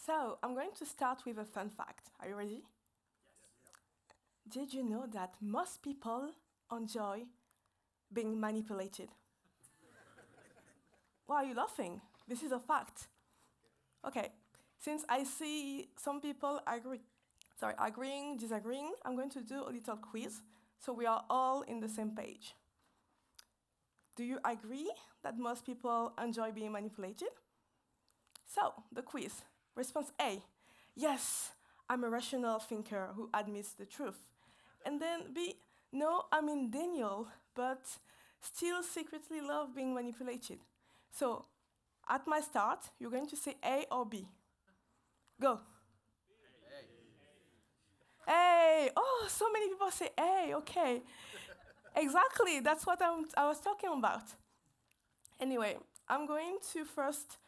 So, I'm going to start with a fun fact. Are you ready? Did you know that most people enjoy being manipulated? Why are you laughing? This is a fact. Okay, since I see some people agreeing, disagreeing, I'm going to do a little quiz so we are all in the same page. Do you agree that most people enjoy being manipulated? So, the quiz. Response A, yes, I'm a rational thinker who admits the truth. And then B, no, I'm in denial, but still secretly love being manipulated. So, at my start, you're going to say A or B. Go. A. Oh, so many people say A, okay. Exactly, that's what I was talking about. Anyway, I'm going to first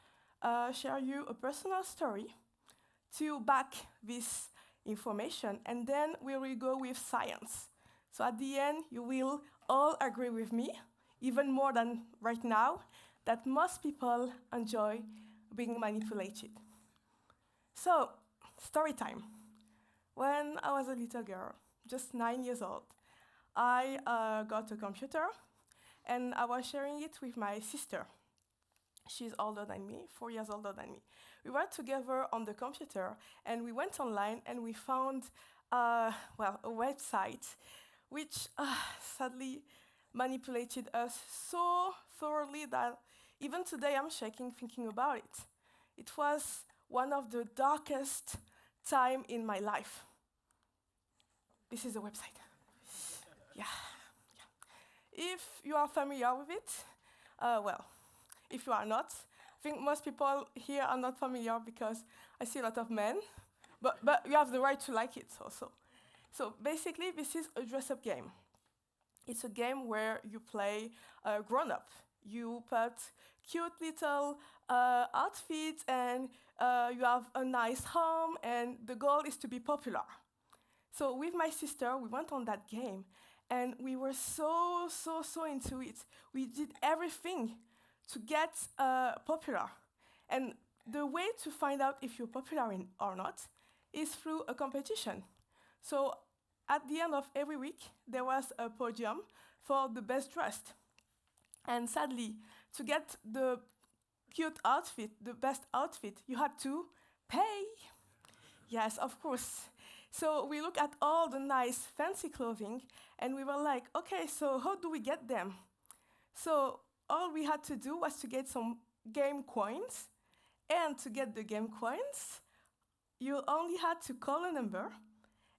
share you a personal story to back this information, and then we will go with science. So at the end, you will all agree with me, even more than right now, that most people enjoy being manipulated. So, story time. When I was a little girl, just 9 years old, I got a computer, and I was sharing it with my sister. She's older than me, 4 years older than me. We were together on the computer, and we went online, and we found, a website which sadly manipulated us so thoroughly that even today I'm shaking thinking about it. It was one of the darkest time in my life. This is the website. Yeah. If you are familiar with it, if you are not, I think most people here are not familiar because I see a lot of men, but you have the right to like it also. So basically, this is a dress-up game. It's a game where you play grown-up. You put cute little outfits and you have a nice home, and the goal is to be popular. So with my sister, we went on that game, and we were so into it. We did everything to get popular. And the way to find out if you're popular or not is through a competition. So at the end of every week, there was a podium for the best dressed. And sadly, to get the cute outfit, the best outfit, you had to pay. Yes, of course. So we look at all the nice fancy clothing, and we were like, okay, so how do we get them? So all we had to do was to get some game coins, and to get the game coins, you only had to call a number,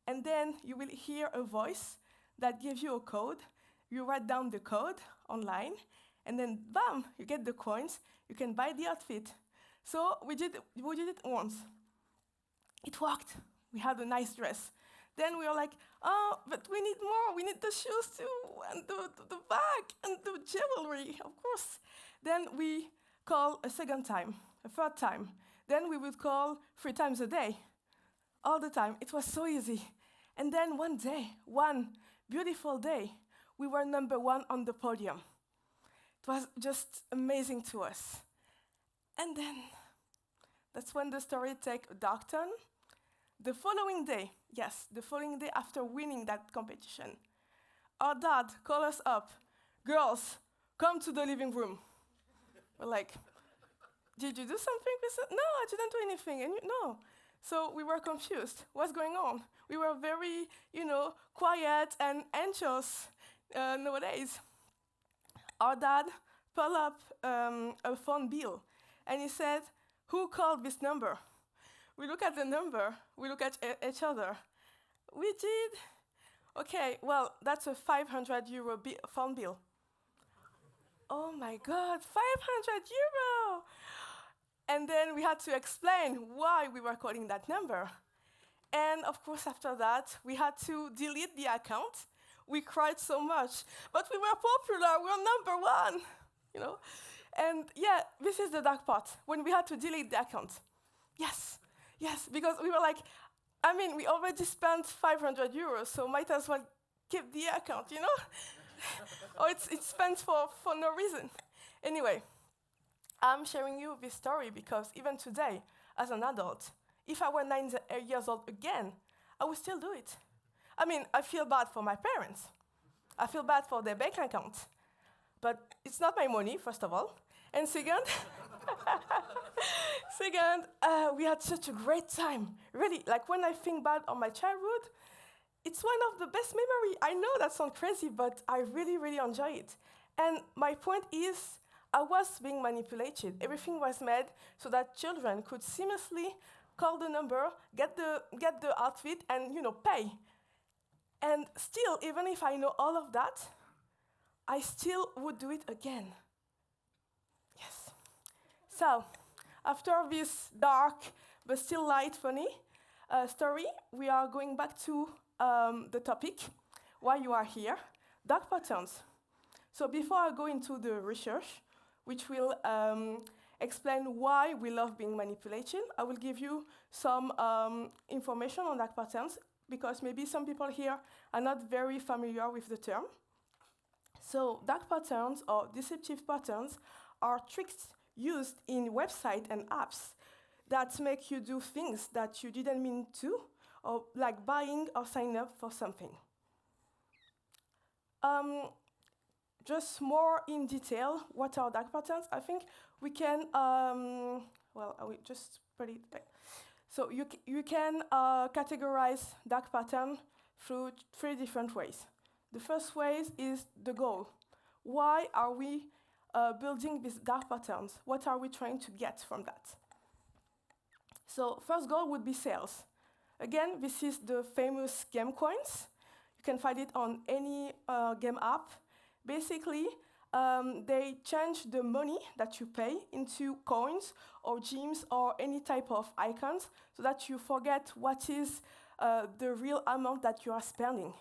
and then you will hear a voice that gives you a code. You write down the code online, and then bam, you get the coins, you can buy the outfit. So we did it once. It worked. We had a nice dress. Then we were like, oh, but we need more. We need the shoes too, and the bag, and the jewelry, of course. Then we call a second time, a third time. Then we would call 3 times a day, all the time. It was so easy. And then one day, one beautiful day, we were number 1 on the podium. It was just amazing to us. And then, that's when the story took a dark turn. The following day after winning that competition, our dad called us up, girls, come to the living room. We're like, did you do something? We said, no, I didn't do anything. And no. So we were confused. What's going on? We were very, quiet and anxious nowadays. Our dad pulled up a phone bill, and he said, who called this number? We look at the number, we look at each other. We did? Okay, well, that's a 500 euro phone bill. Oh my God, 500 euro! And then we had to explain why we were calling that number. And of course, after that, we had to delete the account. We cried so much, but we were popular, we were number 1, And yeah, this is the dark part, when we had to delete the account. Yes, because we were like, we already spent 500 euros, so might as well keep the account, Or it's spent for no reason. Anyway, I'm sharing you this story because even today, as an adult, if I were 9 years old again, I would still do it. I mean, I feel bad for my parents. I feel bad for their bank account. But it's not my money, first of all. And second, we had such a great time. Really, like when I think back on my childhood, it's one of the best memories. I know that sounds crazy, but I really, really enjoy it. And my point is, I was being manipulated. Everything was made so that children could seamlessly call the number, get the outfit, and pay. And still, even if I know all of that, I still would do it again. Yes. So, after this dark but still light, funny story, we are going back to the topic, why you are here, dark patterns. So before I go into the research, which will explain why we love being manipulated, I will give you some information on dark patterns, because maybe some people here are not very familiar with the term. So dark patterns or deceptive patterns are tricks used in websites and apps that make you do things that you didn't mean to, or like buying or signing up for something. Just more in detail, what are dark patterns? I think we can, I will just put it back. So you can categorize dark pattern through 3 different ways. The first way is the goal. Why are we building these dark patterns? What are we trying to get from that? So first goal would be sales. Again, this is the famous game coins. You can find it on any game app. Basically, they change the money that you pay into coins or gems or any type of icons so that you forget what is the real amount that you are spending.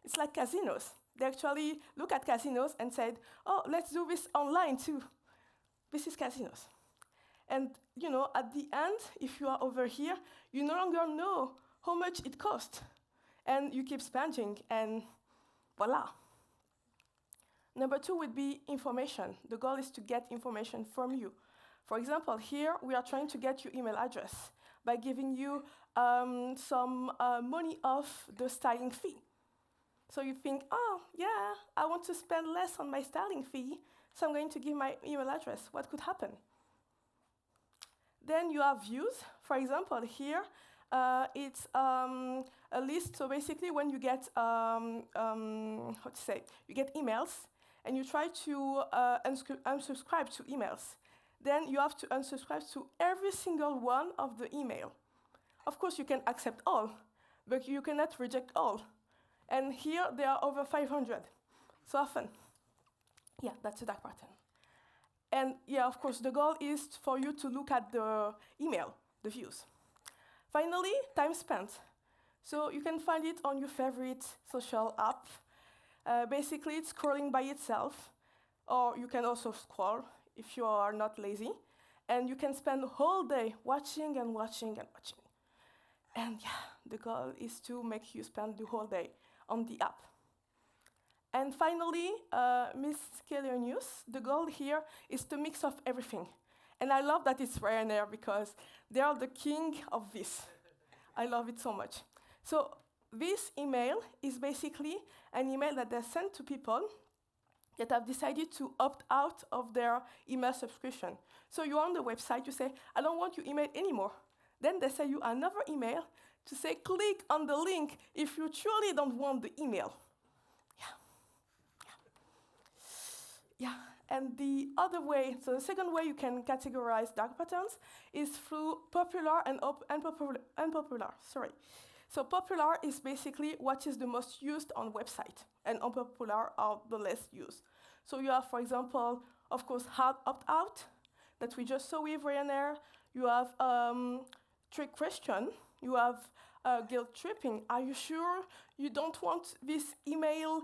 It's like casinos. They actually look at casinos and said, oh, let's do this online too. This is casinos. And at the end, if you are over here, you no longer know how much it costs. And you keep spending, and voila. Number 2 would be information. The goal is to get information from you. For example, here we are trying to get your email address by giving you some money off the styling fee. So you think, oh, yeah, I want to spend less on my styling fee, so I'm going to give my email address. What could happen? Then you have views. For example, here, it's a list. So basically, when you get, you get emails, and you try to unsubscribe to emails, then you have to unsubscribe to every single one of the email. Of course, you can accept all, but you cannot reject all. And here, there are over 500. So often. Yeah, that's a dark pattern. And yeah, of course, the goal is for you to look at the email, the views. Finally, time spent. So you can find it on your favorite social app. Basically, it's scrolling by itself, or you can also scroll if you are not lazy. And you can spend the whole day watching and watching and watching. And yeah, the goal is to make you spend the whole day on the app. And finally, miscellaneous. The goal here is to mix up everything. And I love that it's Ryanair because they are the king of this. I love it so much. So this email is basically an email that they send to people that have decided to opt out of their email subscription. So you're on the website, you say, I don't want your email anymore. Then they send you another email to say, click on the link if you truly don't want the email. Yeah, and the other way, so the second way you can categorize dark patterns is through popular and unpopular. So popular is basically what is the most used on website, and unpopular are the less used. So you have, for example, of course, hard opt-out that we just saw with Ryanair. You have trick question. You have guilt tripping. Are you sure you don't want this email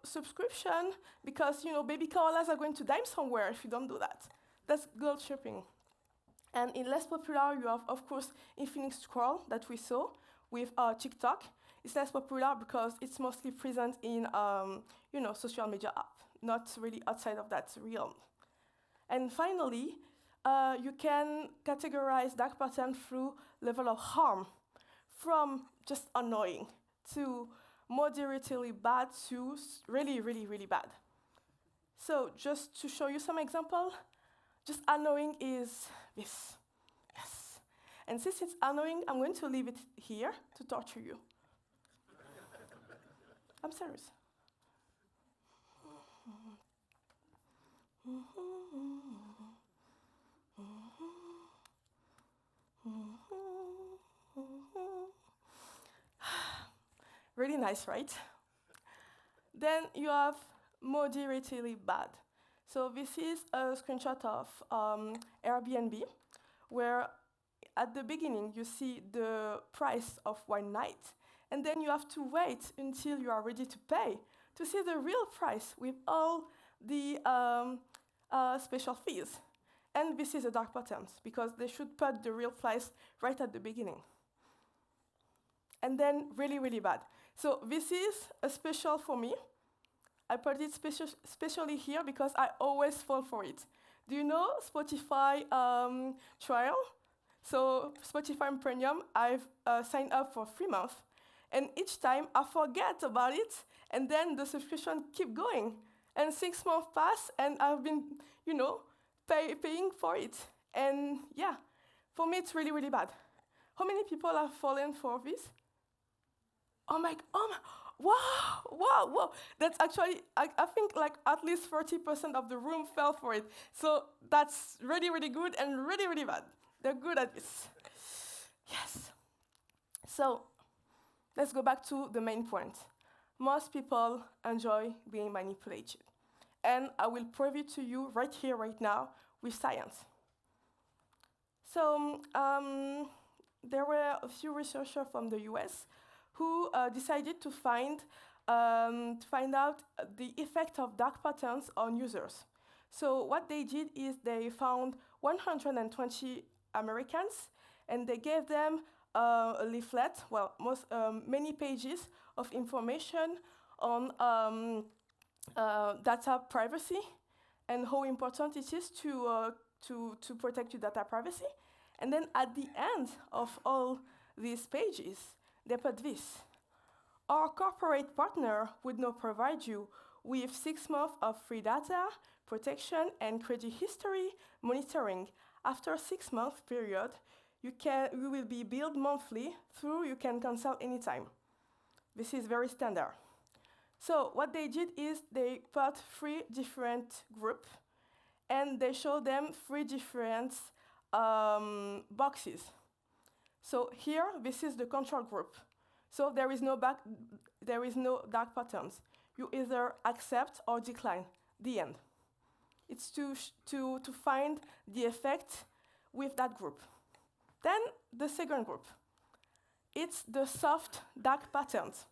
subscription because baby koalas are going to die somewhere if you don't do that? That's guilt tripping. And in less popular, you have, of course, infinite scroll that we saw with TikTok. It's less popular because it's mostly present in social media app, not really outside of that realm. And finally, you can categorize dark pattern through level of harm, from just annoying to moderately bad to really, really, really bad. So just to show you some example, just annoying is this. Yes. And since it's annoying, I'm going to leave it here to torture you. I'm serious. Really nice, right? Then you have moderately bad. So this is a screenshot of Airbnb, where at the beginning you see the price of one night, and then you have to wait until you are ready to pay to see the real price with all the special fees. And this is a dark pattern, because they should put the real price right at the beginning. And then really, really bad. So this is a special for me. I put it specially here because I always fall for it. Do you know Spotify trial? So Spotify Premium, I've signed up for 3 months. And each time I forget about it, and then the subscription keep going. And 6 months pass, and I've been, paying for it. And yeah, for me it's really, really bad. How many people have fallen for this? Oh my, wow. That's actually, I think like at least 30% of the room fell for it. So that's really, really good and really, really bad. They're good at this. Yes. So let's go back to the main point. Most people enjoy being manipulated. And I will prove it to you right here, right now, with science. So there were a few researchers from the US who decided to find out the effect of dark patterns on users. So what they did is they found 120 Americans, and they gave them a leaflet, many pages of information on data privacy and how important it is to protect your data privacy. And then at the end of all these pages, they put this. Our corporate partner would now provide you with 6 months of free data, protection, and credit history monitoring. After a 6-month period, you will be billed monthly through you can cancel anytime. This is very standard. So what they did is they put 3 different groups, and they showed them 3 different boxes. So here, this is the control group. So there is no dark patterns. You either accept or decline. The end. It's to find the effect with that group. Then the second group. It's the soft dark patterns.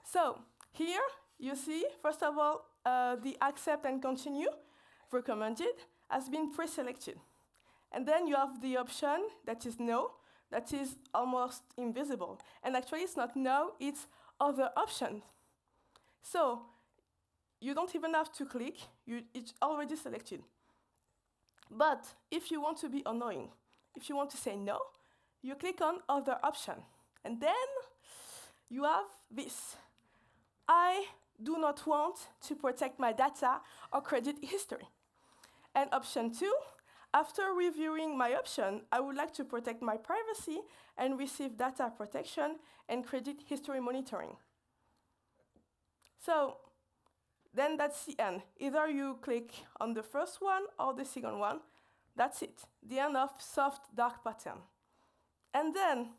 So here you see, first of all, the accept and continue recommended has been pre-selected. And then you have the option that is no, that is almost invisible. And actually it's not no, it's other options. So you don't even have to click, it's already selected. But if you want to be annoying, if you want to say no, you click on other option. And then you have this. I do not want to protect my data or credit history. And option 2, after reviewing my option, I would like to protect my privacy and receive data protection and credit history monitoring. So then that's the end. Either you click on the first one or the second one. That's it, the end of soft dark pattern. And then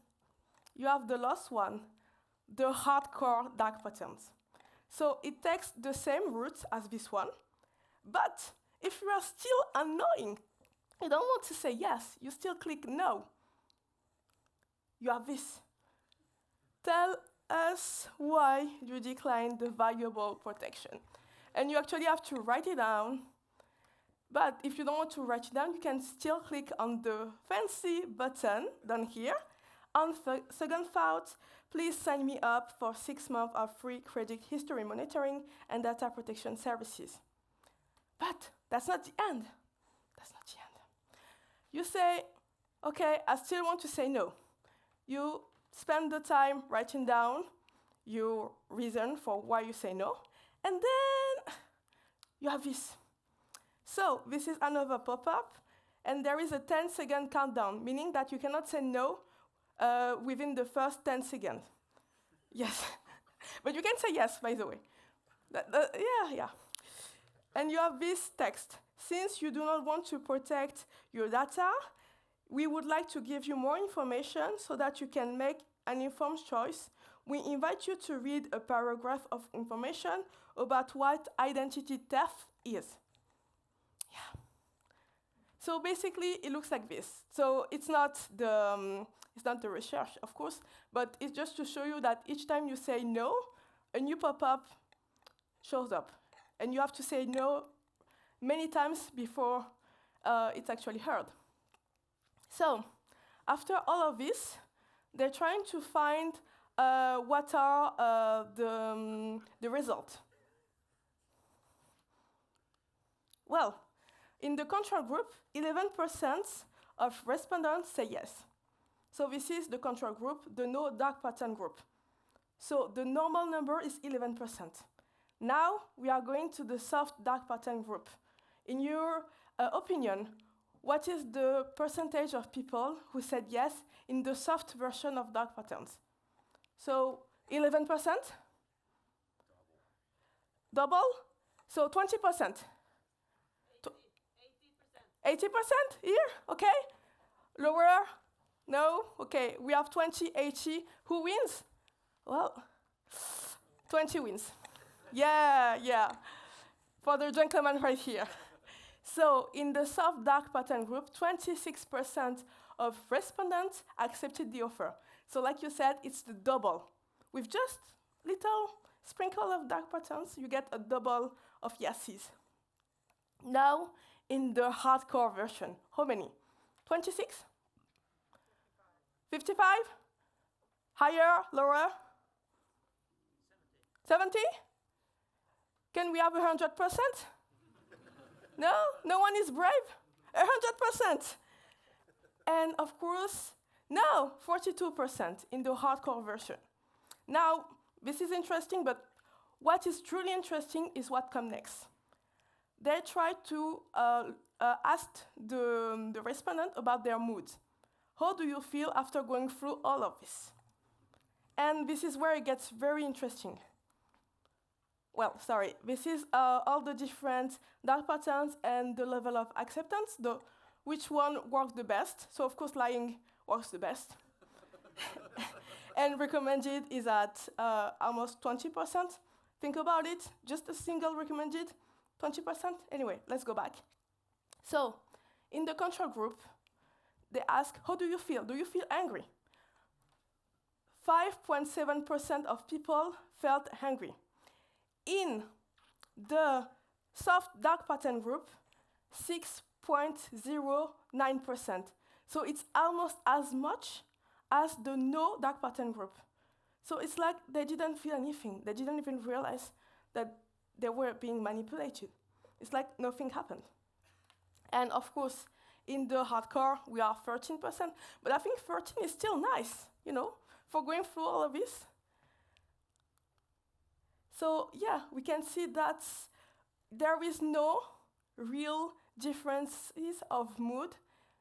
you have the last one, the hardcore dark patterns. So it takes the same route as this one, but if you are still annoying, you don't want to say yes, you still click no. You have this. Tell us why you declined the valuable protection. And you actually have to write it down. But if you don't want to write it down, you can still click on the fancy button down here. On second thought, please sign me up for 6 months of free credit history monitoring and data protection services. But that's not the end. That's not the end. You say, okay, I still want to say no. You spend the time writing down your reason for why you say no, and then you have this. So this is another pop-up, and there is a 10-second countdown, meaning that you cannot say no within the first 10 seconds. Yes, but you can say yes, by the way. Yeah. And you have this text. Since you do not want to protect your data, we would like to give you more information so that you can make an informed choice. We invite you to read a paragraph of information about what identity theft is. Yeah. So basically, it looks like this. So it's not the research, of course, but it's just to show you that each time you say no, a new pop-up shows up. And you have to say no many times before it's actually heard. So after all of this, they're trying to find what are the results. Well, in the control group, 11% of respondents say yes. So this is the control group, the no dark pattern group. So the normal number is 11%. Now we are going to the soft dark pattern group. In your opinion, what is the percentage of people who said yes in the soft version of dark patterns? So 11%? Double? So 20%? 80% here? Okay. Lower? No? Okay. We have 20, 80. Who wins? Well, 20 wins. Yeah. For the gentleman right here. So in the soft dark pattern group, 26% of respondents accepted the offer. So like you said, it's the double. With just little sprinkle of dark patterns, you get a double of yeses. Now, in the hardcore version, how many? 26? 55? Higher, lower? 70? Can we have 100%? No? No one is brave? 100%. And of course, no, 42% in the hardcore version. Now, this is interesting, but what is truly interesting is what comes next. They try to ask the respondent about their mood. How do you feel after going through all of this? And this is where it gets very interesting. Well, sorry, this is all the different dark patterns and the level of acceptance, which one works the best. So of course, lying works the best. And recommended is at almost 20%. Think about it, just a single recommended, 20%. Anyway, let's go back. So in the control group, they ask, how do you feel? Do you feel angry? 5.7% of people felt angry. In the soft dark pattern group, 6.09%. So it's almost as much as the no dark pattern group. So it's like they didn't feel anything. They didn't even realize that they were being manipulated. It's like nothing happened. And of course, in the hardcore, we are 13%. But I think 13 is still nice, for going through all of this. So yeah, we can see that there is no real differences of mood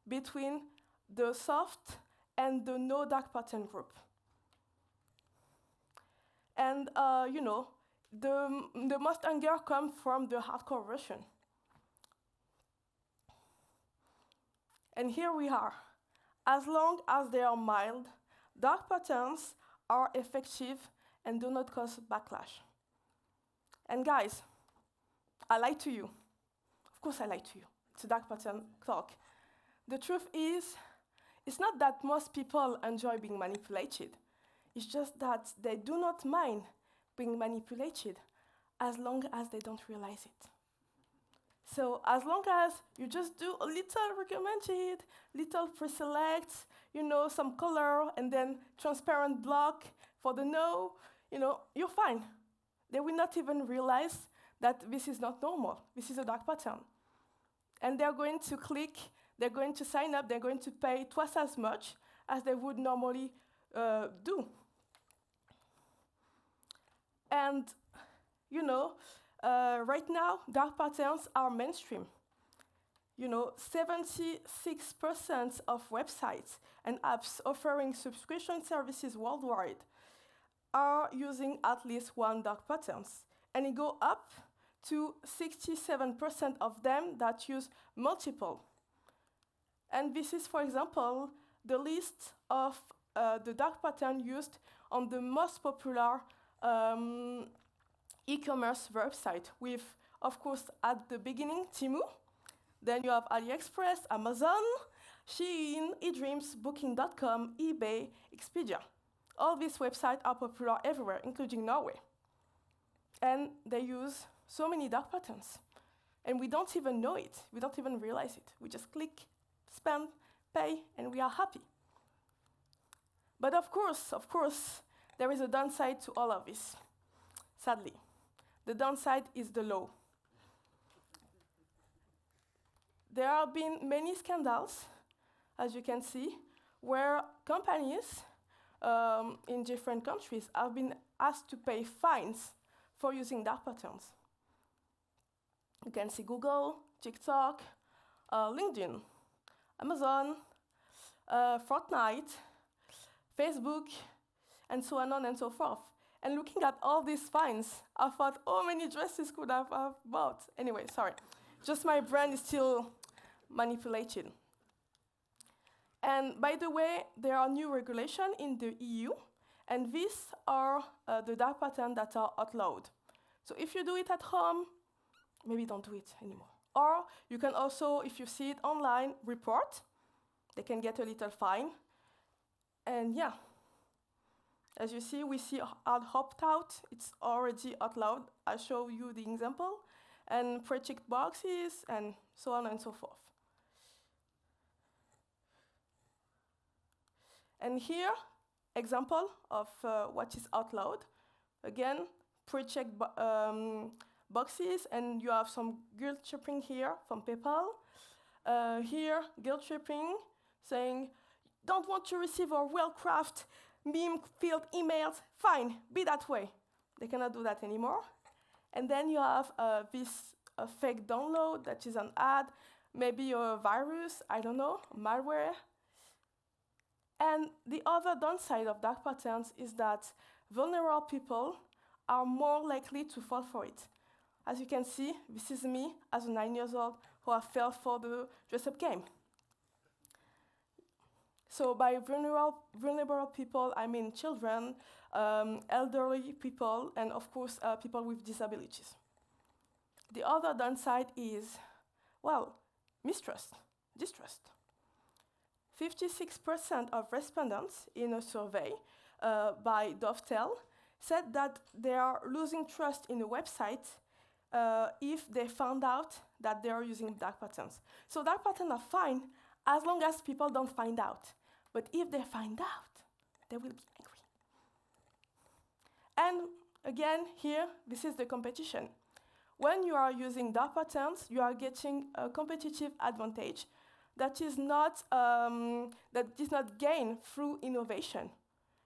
between the soft and the no dark pattern group. And the most anger comes from the hardcore version. And here we are. As long as they are mild, dark patterns are effective and do not cause backlash. And guys, I lied to you. Of course I lied to you. It's a dark pattern talk. The truth is, it's not that most people enjoy being manipulated. It's just that they do not mind being manipulated as long as they don't realize it. So as long as you just do a little recommended, little pre-select, some color, and then transparent block for the no, you're fine. They will not even realize that this is not normal. This is a dark pattern. And they're going to click they're going to sign up, they're going to pay twice as much as they would normally do. And, right now, dark patterns are mainstream. 76% of websites and apps offering subscription services worldwide are using at least one dark patterns. And it goes up to 67% of them that use multiple. And this is, for example, the list of the dark pattern used on the most popular e-commerce website with, of course, at the beginning, Temu. Then you have AliExpress, Amazon, Shein, eDreams, Booking.com, eBay, Expedia. All these websites are popular everywhere, including Norway. And they use so many dark patterns. And we don't even know it. We don't even realize it. We just click, spend, pay, and we are happy. But of course, there is a downside to all of this, sadly. The downside is the law. There have been many scandals, as you can see, where companies in different countries have been asked to pay fines for using dark patterns. You can see Google, TikTok, LinkedIn, Amazon, Fortnite, Facebook, and so on and so forth. And looking at all these fines, I thought, how many dresses could I have bought? Anyway, sorry. Just my brain is still manipulated. And by the way, there are new regulations in the EU, and these are the dark patterns that are outlawed. So if you do it at home, maybe don't do it anymore. Or you can also, if you see it online, report. They can get a little fine. And yeah, as you see, we see hard opt-out. It's already outlawed. I'll show you the example. And pre-checked boxes, and so on and so forth. And here, example of what is outlawed. Again, pre-checked boxes, and you have some guilt tripping here from PayPal. Here, guilt tripping, saying, don't want to receive a well-crafted meme-filled emails? Fine, be that way. They cannot do that anymore. And then you have this fake download that is an ad, maybe a virus, I don't know, malware. And the other downside of dark patterns is that vulnerable people are more likely to fall for it. As you can see, this is me as a 9-year-old who have fell for the dress-up game. So by vulnerable people, I mean children, elderly people, and of course, people with disabilities. The other downside is, well, mistrust, distrust. 56% of respondents in a survey by Dovetail said that they are losing trust in a website if they found out that they are using dark patterns. So dark patterns are fine as long as people don't find out. But if they find out, they will be angry. And again, here, this is the competition. When you are using dark patterns, you are getting a competitive advantage that is not gained through innovation.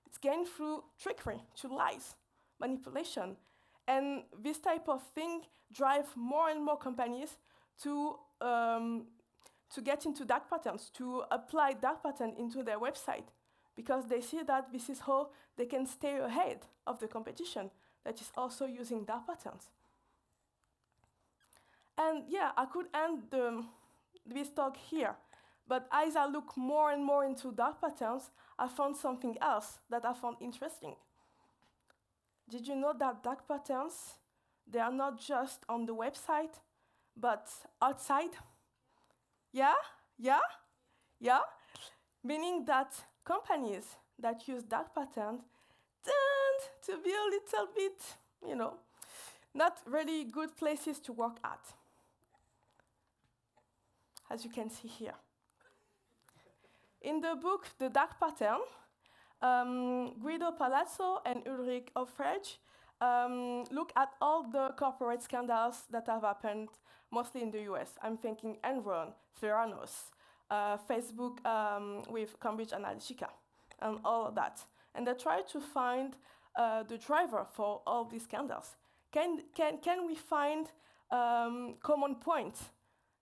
It's gained through trickery, through lies, manipulation. And this type of thing drives more and more companies to get into dark patterns, to apply dark pattern into their website, because they see that this is how they can stay ahead of the competition that is also using dark patterns. And yeah, I could end this talk here, but as I look more and more into dark patterns, I found something else that I found interesting. Did you know that dark patterns, they are not just on the website, but outside? Yeah? Meaning that companies that use dark patterns tend to be a little bit, not really good places to work at, as you can see here. In the book, The Dark Pattern, Guido Palazzo and Ulrich Aufrecht look at all the corporate scandals that have happened, mostly in the US. I'm thinking Enron, Theranos, Facebook with Cambridge Analytica, and all of that. And they try to find the driver for all these scandals. Can we find common points,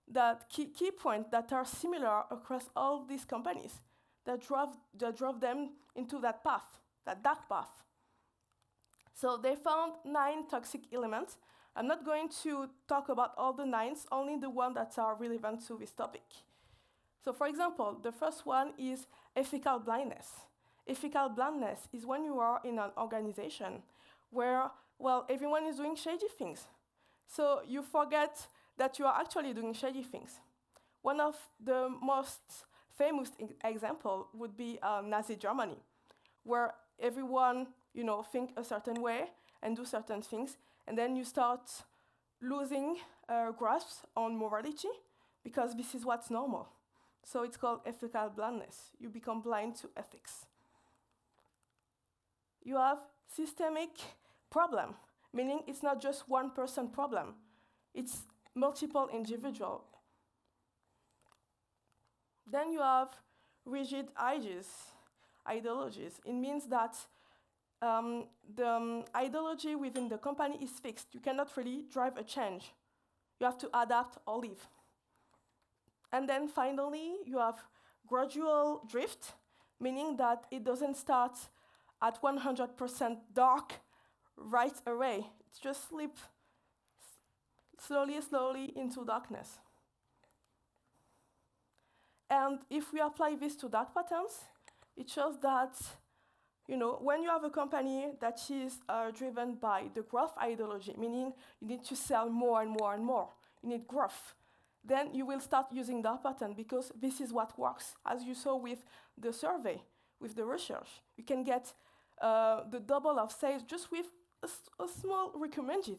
that key points that are similar across all these companies that drove them into that path, that dark path? So they found 9 toxic elements. I'm not going to talk about all the 9, only the ones that are relevant to this topic. So for example, the first one is ethical blindness. Ethical blindness is when you are in an organization where, well, everyone is doing shady things. So you forget that you are actually doing shady things. One of the most famous example would be Nazi Germany, where everyone, think a certain way and do certain things, and then you start losing grasp on morality because this is what's normal. So it's called ethical blindness. You become blind to ethics. You have systemic problem, meaning it's not just one person problem, it's multiple individual. Then you have rigid ideologies. It means that the ideology within the company is fixed. You cannot really drive a change. You have to adapt or leave. And then finally, you have gradual drift, meaning that it doesn't start at 100% dark right away. It just slips slowly into darkness. And if we apply this to dark patterns, it shows that, when you have a company that is driven by the growth ideology, meaning you need to sell more and more and more, you need growth, then you will start using dark pattern because this is what works. As you saw with the survey, with the research, you can get the double of sales just with a small recommended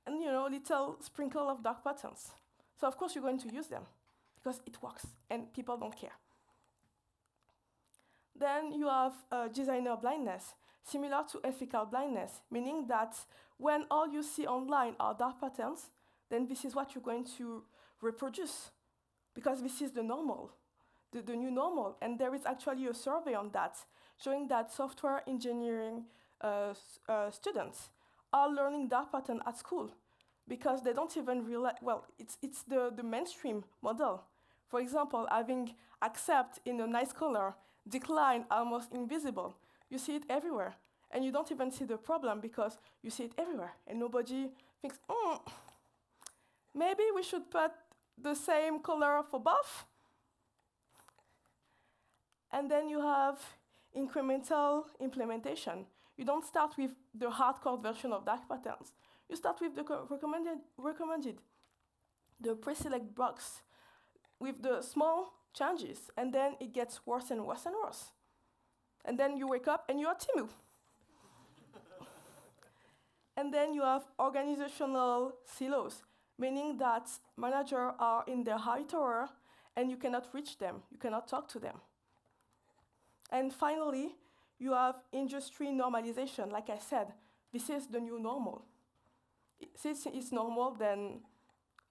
and little sprinkle of dark patterns. So of course you're going to use them because it works and people don't care. Then you have designer blindness, similar to ethical blindness, meaning that when all you see online are dark patterns, then this is what you're going to reproduce because this is the normal, the new normal. And there is actually a survey on that showing that software engineering students are learning dark pattern at school because they don't even realize, well, it's the mainstream model. For example, having accept in a nice color, decline almost invisible. You see it everywhere. And you don't even see the problem because you see it everywhere. And nobody thinks, maybe we should put the same color for both. And then you have incremental implementation. You don't start with the hardcore version of dark patterns. You start with the recommended, the pre-select box with the small changes, and then it gets worse and worse and worse. And then you wake up and you are Timu. And then you have organizational silos, meaning that managers are in their high tower and you cannot reach them, you cannot talk to them. And finally, you have industry normalization. Like I said, this is the new normal. Since it's normal, then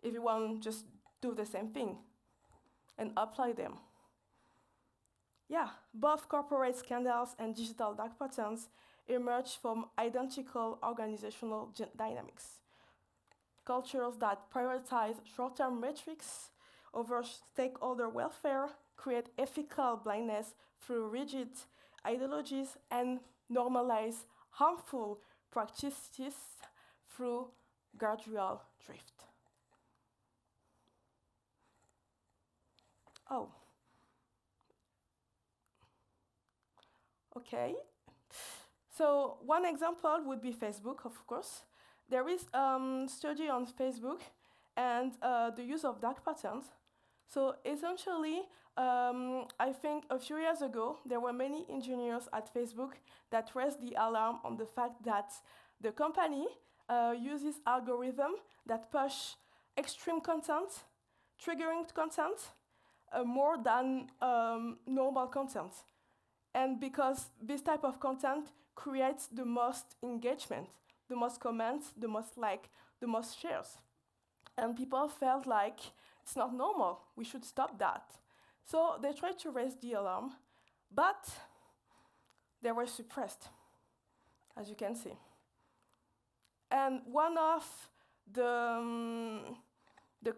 everyone just do the same thing and apply them. Yeah, both corporate scandals and digital dark patterns emerge from identical organizational dynamics. Cultures that prioritize short-term metrics over stakeholder welfare create ethical blindness through rigid ideologies and normalize harmful practices through gradual drift. Oh. Okay. So one example would be Facebook, of course. There is a study on Facebook and the use of dark patterns. So essentially, I think a few years ago, there were many engineers at Facebook that raised the alarm on the fact that the company uses algorithms that push extreme content, triggering content, more than normal content. And because this type of content creates the most engagement, the most comments, the most like, the most shares. And people felt like it's not normal, we should stop that. So they tried to raise the alarm, but they were suppressed, as you can see. And one of the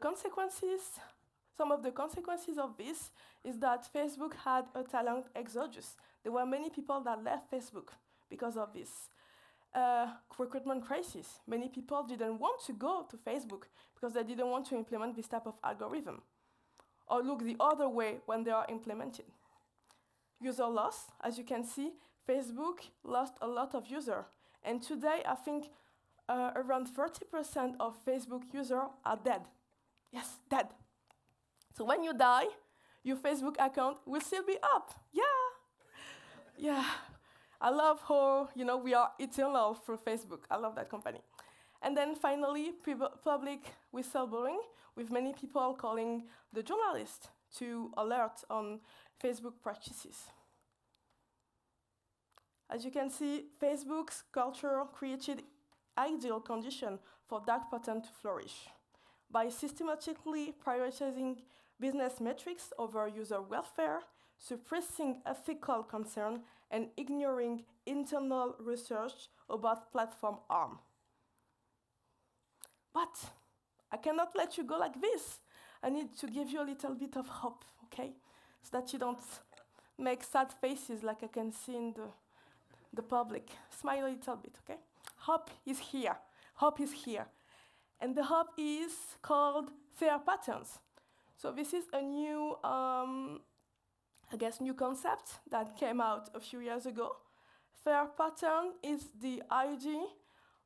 consequences, some of the consequences of this is that Facebook had a talent exodus. There were many people that left Facebook because of this recruitment crisis. Many people didn't want to go to Facebook because they didn't want to implement this type of algorithm or look the other way when they are implemented. User loss, as you can see, Facebook lost a lot of users. And today, I think around 30% of Facebook users are dead. Yes, dead. So when you die, your Facebook account will still be up. Yeah. Yeah. I love how, we are eternal through Facebook. I love that company. And then finally, public whistleblowing, with many people calling the journalist to alert on Facebook practices. As you can see, Facebook's culture created ideal conditions for dark patterns to flourish. By systematically prioritizing business metrics over user welfare, suppressing ethical concern, and ignoring internal research about platform harm. But I cannot let you go like this. I need to give you a little bit of hope, okay? So that you don't make sad faces like I can see in the public. Smile a little bit, okay? Hope is here. Hope is here. And the hope is called fair patterns. So this is a new, new concept that came out a few years ago. Fair pattern is the idea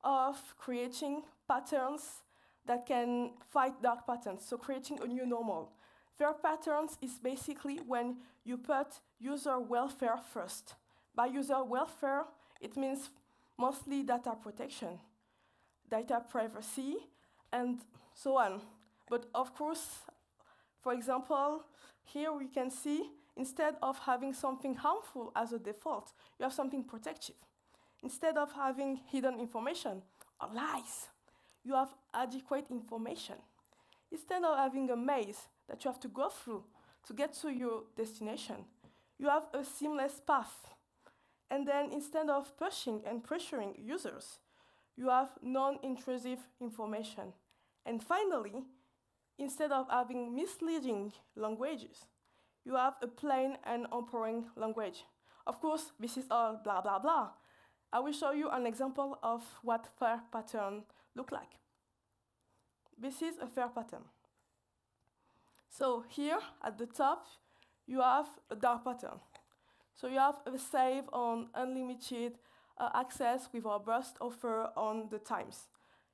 of creating patterns that can fight dark patterns, so creating a new normal. Fair patterns is basically when you put user welfare first. By user welfare, it means mostly data protection, data privacy, and so on. But of course, for example, here we can see, instead of having something harmful as a default, you have something protective. Instead of having hidden information or lies, you have adequate information. Instead of having a maze that you have to go through to get to your destination, you have a seamless path. And then instead of pushing and pressuring users, you have non-intrusive information. And finally, instead of having misleading languages, you have a plain and empowering language. Of course, this is all blah, blah, blah. I will show you an example of what fair pattern look like. This is a fair pattern. So here at the top, you have a dark pattern. So you have a save on unlimited access with our burst offer on the times.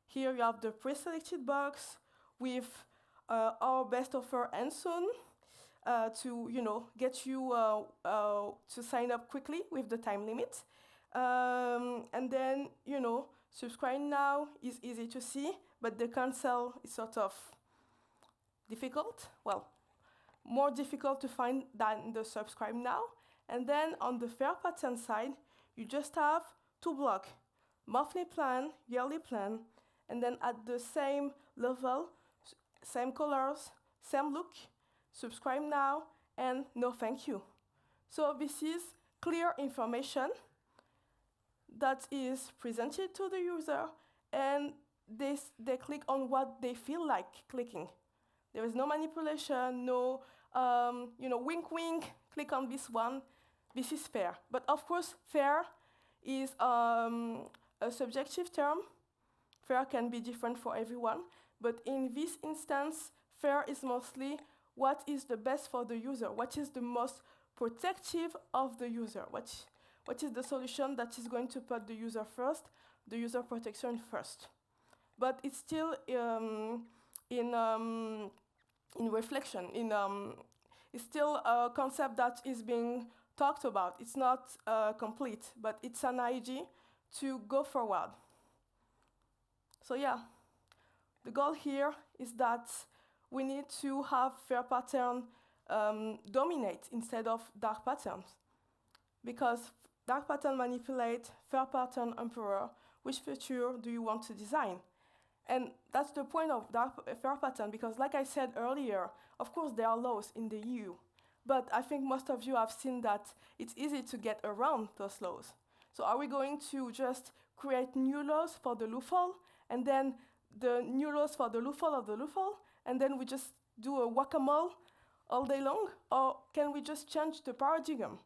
Here you have the pre-selected box with our best offer and soon to get you to sign up quickly with the time limit. And then subscribe now is easy to see, but the cancel is sort of difficult. Well, more difficult to find than the subscribe now. And then on the fair pattern side, you just have two blocks, monthly plan, yearly plan, and then at the same level, same colors, same look, subscribe now, and no thank you. So this is clear information that is presented to the user, and they click on what they feel like clicking. There is no manipulation, no wink wink, click on this one. This is fair. But of course, fair is a subjective term. Fair can be different for everyone. But in this instance, fair is mostly what is the best for the user, what is the most protective of the user, what is the solution that is going to put the user first, the user protection first. But it's still in reflection, it's still a concept that is being talked about. It's not complete, but it's an idea to go forward. So yeah, the goal here is that we need to have fair pattern dominate instead of dark patterns, because dark pattern manipulate, fair pattern emperor. Which future do you want to design? And that's the point of fair pattern, because like I said earlier, of course there are laws in the EU, but I think most of you have seen that it's easy to get around those laws. So are we going to just create new laws for the loophole, and then the new laws for the loophole of the loophole, and then we just do a whack-a-mole all day long? Or can we just change the paradigm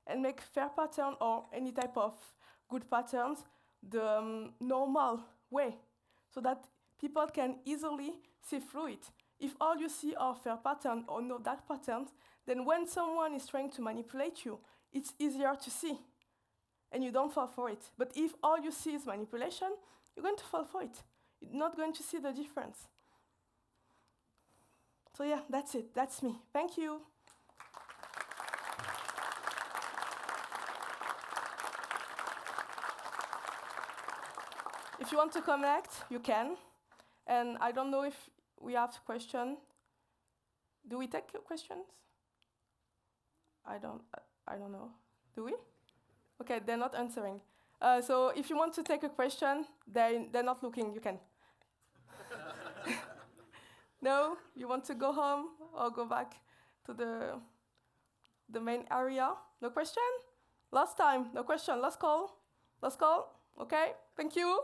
and make fair pattern or any type of good patterns the normal way, so that people can easily see through it? If all you see are fair patterns or no dark patterns, then when someone is trying to manipulate you, it's easier to see, and you don't fall for it. But if all you see is manipulation, you're going to fall for it. You're not going to see the difference. So yeah, that's it. That's me. Thank you. If you want to connect, you can. And I don't know if we have questions. Do we take questions? I don't know. Do we? Okay, they're not answering. So if you want to take a question, they're not looking, you can. No? You want to go home or go back to the main area? No question? Last time, no question. Last call? Last call? Okay, thank you.